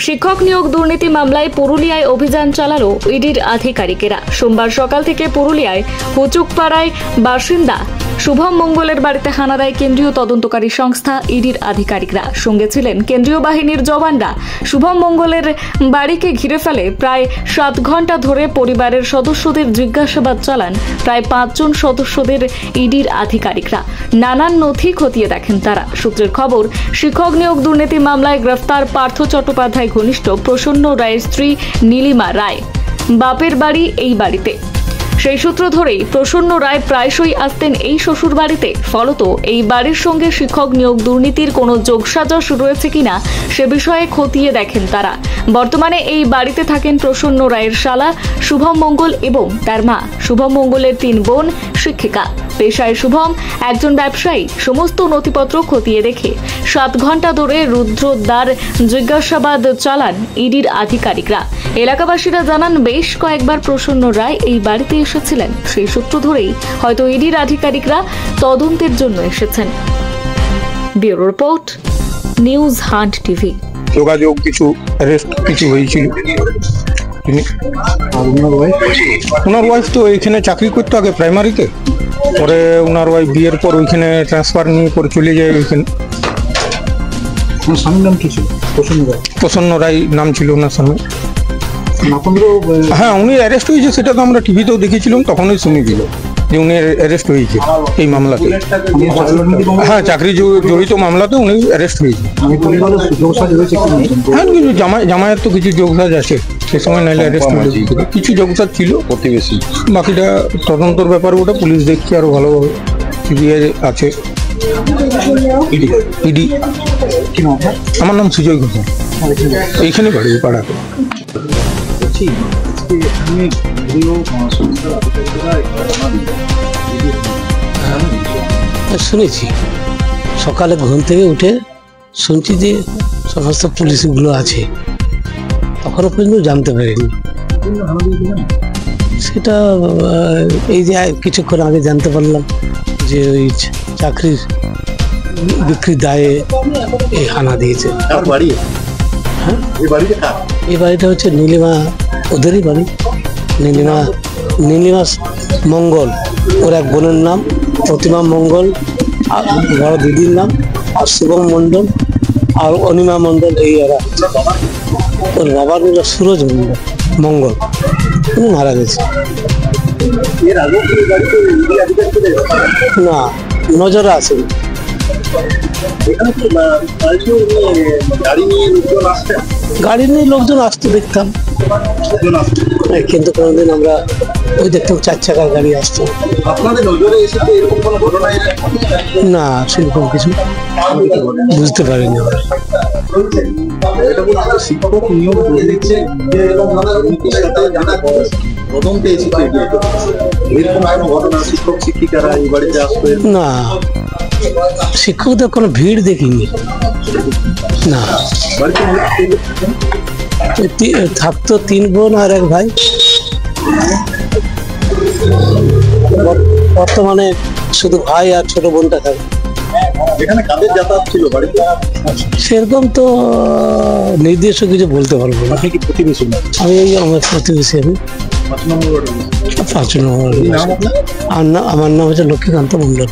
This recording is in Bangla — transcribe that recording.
শিক্ষক নিয়োগ দুর্নীতি মামলায় পুরুলিয়ায় অভিযান চালালো ইডির আধিকারিকেরা। সোমবার সকাল থেকে পুরুলিয়ায় হুচুকপাড়ায় বাসিন্দা শুভম মঙ্গলের বাড়িতে হানা দেয় কেন্দ্রীয় তদন্তকারী সংস্থা ইডির আধিকারিকরা। সঙ্গে ছিলেন কেন্দ্রীয় বাহিনীর জওয়ানরা। শুভম মঙ্গলের বাড়িকে ঘিরে ফেলে প্রায় 7 ঘন্টা ধরে পরিবারের সদস্যদের জিজ্ঞাসাবাদ চালান প্রায় 5 জন সদস্যদের ইডির আধিকারিকরা। নানান নথি খতিয়ে দেখেন তারা। সূত্রের খবর, শিক্ষক নিয়োগ দুর্নীতি মামলায় গ্রেফতার পার্থ চট্টোপাধ্যায় ঘনিষ্ঠ প্রসন্ন রায়ের স্ত্রী নীলিমা রায় বাপের বাড়ি এই বাড়িতে। সেই সূত্র ধরেই প্রসন্ন রায় প্রায়শই আসতেন এই শ্বশুর বাড়িতে। ফলত এই বাড়ির সঙ্গে শিক্ষক নিয়োগ দুর্নীতির কোনো যোগসাজশ রয়েছে কিনা সে বিষয়ে খতিয়ে দেখেন তারা। বর্তমানে এই বাড়িতে থাকেন প্রসন্ন রায়ের শালা শুভম মঙ্গল এবং তার মা। শুভম মঙ্গলের 3 বোন শিক্ষিকা। পেশায় শুভম একজন ব্যবসায়ী। সমস্ত নথিপত্র খতিয়ে দেখে 7 ঘন্টা ধরে রুদ্রদ্বার জিজ্ঞাসাবাদ চালান ইডির আধিকারিকরা। এলাকাবাসীরা জানান, বেশ কয়েকবার প্রসন্ন রায় এই বাড়িতে এসেছিলেন। সেই সূত্র ধরেই হয়তো ইডির আধিকারিকরা তদন্তের জন্য এসেছেন। Bureau report, news hunt TV. যোগাযোগ কিছু অ্যারেস্ট কিছু হয়েছিল। ওনার ওয়াইফ তো এইখানে চাকরি করতো আগে প্রাইমারিতে, পরে ওনার ওয়াইফ বিয়ের পর ওইখানে ট্রান্সফার নিয়ে পরে চলে যায় ওইখানে। স্বামীর নাম কি ছিল? প্রসন্ন রায় নাম ছিল ওনার স্বামী। হ্যাঁ, উনি অ্যারেস্ট হয়েছে, সেটা তো আমরা টিভিতেও দেখেছিলাম, তখনই শুনেছিল যে উনি অ্যারেস্ট হয়েছে এই মামলাতে। হ্যাঁ, চাকরি জড়িত মামলাতে উনি অ্যারেস্ট হয়েছে। হ্যাঁ, কিছু জামায়াত তো কিছু যোগসাজ আছে, সে সময় নাইলে অ্যারেস্ট হয়েছে। কিছু যোগসাজ ছিল প্রতিবেশী, বাকিটা তদন্তর ব্যাপার, ওটা পুলিশ দেখছে আরো ভালোভাবে। সিবিআই আছে, ইডি। আমার নাম সুজয় ঘোষ, এইখানে বাড়ি পাড়াতে। শুনেছি, সকালে ঘুম থেকে উঠে শুনছি যে সমস্ত পুলিশগুলো আছে, তখনও পর্যন্ত জানতে পারিনি। সেটা এই যে কিছুক্ষণ আগে জানতে পারলাম যে ওই চাকরির বিক্রির দায়ে এই হানা দিয়েছে। হ্যাঁ, এই বাড়িটা হচ্ছে নীলিমা, ওদেরই বাড়ি। নীলিমা মঙ্গল, ওর এক বোনের নাম প্রতিমা মঙ্গল, আর বড় দিদির নাম আর শুভম মণ্ডল আর অনিমা মণ্ডল। এই এরা, ওর বাবার হলো সুরজ মঙ্গল, উনি মারা গেছে। না, নজরে আসেনি। গাড়ি নিয়ে লোকজন আসতে দেখতাম, কিন্তু কোনোদিন আমরা ওই দেখতাম 4 চাকার গাড়ি আসতো। না, সেরকম কিছু বুঝতে পারিনি। না, শিক্ষকদের কোনো ভিড় দেখিনি। না, থাকতো 3 বোন আর 1 ভাই। বর্তমানে শুধু ভাই আর ছোট বোনটা থাকে। সেরকম তো নির্দিষ্ট কিছু বলতে পারবো না। আমি এই আমার প্রতিবেশী, আমি 5 নম্বর। আমার নাম হচ্ছে লক্ষ্মীকান্ত মন্ডল।